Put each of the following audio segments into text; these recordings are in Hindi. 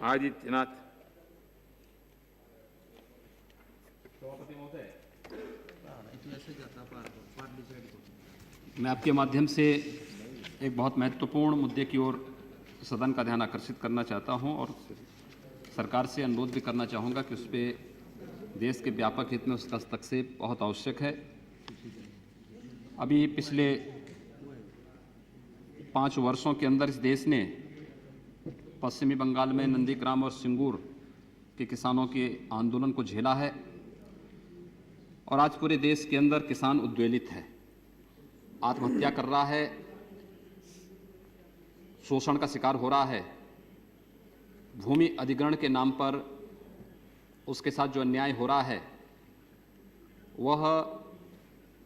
आदित्यनाथ। मैं आपके माध्यम से एक बहुत महत्वपूर्ण मुद्दे की ओर सदन का ध्यान आकर्षित करना चाहता हूं और सरकार से अनुरोध भी करना चाहूँगा कि उस पर देश के व्यापक हित में उसका हस्तक्षेप बहुत आवश्यक है। अभी पिछले 5 वर्षों के अंदर इस देश ने पश्चिमी बंगाल में नंदीग्राम और सिंगूर के किसानों के आंदोलन को झेला है और आज पूरे देश के अंदर किसान उद्वेलित है, आत्महत्या कर रहा है, शोषण का शिकार हो रहा है। भूमि अधिग्रहण के नाम पर उसके साथ जो अन्याय हो रहा है वह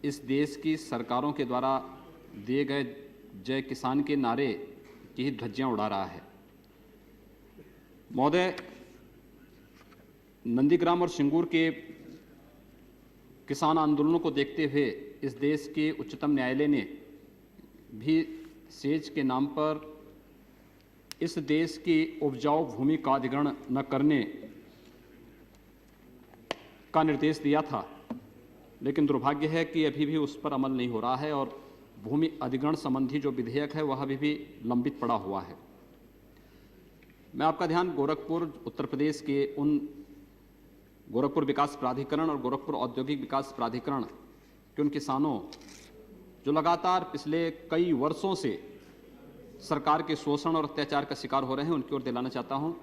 इस देश की सरकारों के द्वारा दिए गए जय किसान के नारे की ही धज्जियां उड़ा रहा है। महोदय, नंदीग्राम और सिंगूर के किसान आंदोलनों को देखते हुए इस देश के उच्चतम न्यायालय ने भी सेज के नाम पर इस देश की उपजाऊ भूमि का अधिग्रहण न करने का निर्देश दिया था, लेकिन दुर्भाग्य है कि अभी भी उस पर अमल नहीं हो रहा है और भूमि अधिग्रहण संबंधी जो विधेयक है वह अभी भी लंबित पड़ा हुआ है। मैं आपका ध्यान गोरखपुर उत्तर प्रदेश के उन गोरखपुर विकास प्राधिकरण और गोरखपुर औद्योगिक विकास प्राधिकरण के उन किसानों जो लगातार पिछले कई वर्षों से सरकार के शोषण और अत्याचार का शिकार हो रहे हैं उनकी ओर दिलाना चाहता हूं।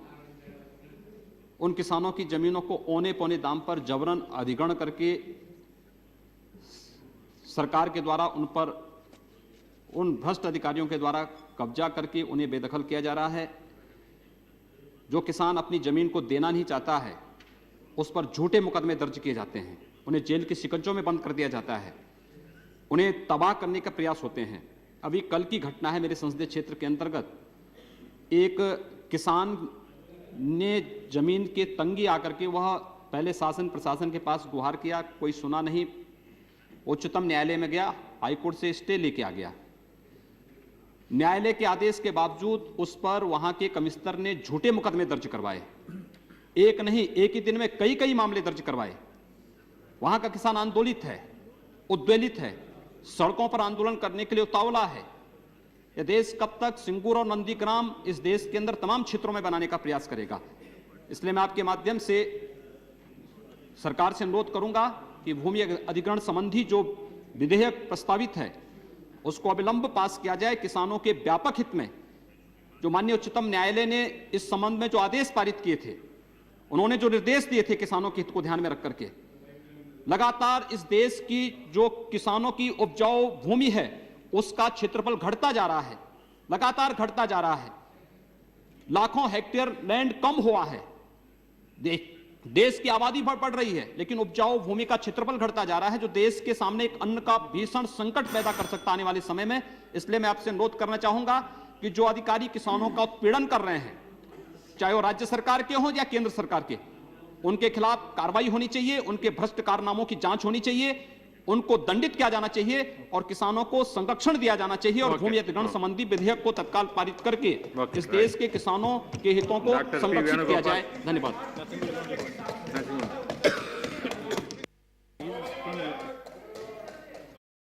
उन किसानों की जमीनों को औने पौने दाम पर जबरन अधिग्रहण करके सरकार के द्वारा उन पर उन भ्रष्ट अधिकारियों के द्वारा कब्जा करके उन्हें बेदखल किया जा रहा है। जो किसान अपनी जमीन को देना नहीं चाहता है उस पर झूठे मुकदमे दर्ज किए जाते हैं, उन्हें जेल के शिकंजों में बंद कर दिया जाता है, उन्हें तबाह करने का प्रयास होते हैं। अभी कल की घटना है, मेरे संसदीय क्षेत्र के अंतर्गत एक किसान ने जमीन के तंगी आकर के वह पहले शासन प्रशासन के पास गुहार किया, कोई सुना नहीं, उच्चतम न्यायालय में गया, हाईकोर्ट से स्टे लेके आ गया। न्यायालय के आदेश के बावजूद उस पर वहां के कमिश्नर ने झूठे मुकदमे दर्ज करवाए, एक नहीं एक ही दिन में कई मामले दर्ज करवाए। वहां का किसान आंदोलित है, उद्वेलित है, सड़कों पर आंदोलन करने के लिए उतावला है। यह देश कब तक सिंगूर और नंदीग्राम इस देश के अंदर तमाम क्षेत्रों में बनाने का प्रयास करेगा? इसलिए मैं आपके माध्यम से सरकार से अनुरोध करूंगा कि भूमि अधिग्रहण संबंधी जो विधेयक प्रस्तावित है उसको अविलंब पास किया जाए। किसानों के व्यापक हित में जो माननीय उच्चतम न्यायालय ने इस संबंध में जो आदेश पारित किए थे, उन्होंने जो निर्देश दिए थे किसानों के हित को ध्यान में रख करके, लगातार इस देश की जो किसानों की उपजाऊ भूमि है उसका क्षेत्रफल घटता जा रहा है, लगातार घटता जा रहा है। लाखों हेक्टेयर लैंड कम हुआ है, देश की आबादी बढ़ रही है, लेकिन उपजाऊ भूमि का क्षेत्रफल घटता जा रहा है, जो देश के सामने एक अन्न का भीषण संकट पैदा कर सकता आने वाले समय में। इसलिए मैं आपसे अनुरोध करना चाहूंगा कि जो अधिकारी किसानों का उत्पीड़न कर रहे हैं, चाहे वो राज्य सरकार के हों या केंद्र सरकार के, उनके खिलाफ कार्रवाई होनी चाहिए, उनके भ्रष्ट कारनामों की जांच होनी चाहिए, उनको दंडित किया जाना चाहिए और किसानों को संरक्षण दिया जाना चाहिए और भूमि अधिग्रहण संबंधी विधेयक को तत्काल पारित करके इस देश के किसानों के हितों को संरक्षित किया जाए। धन्यवाद।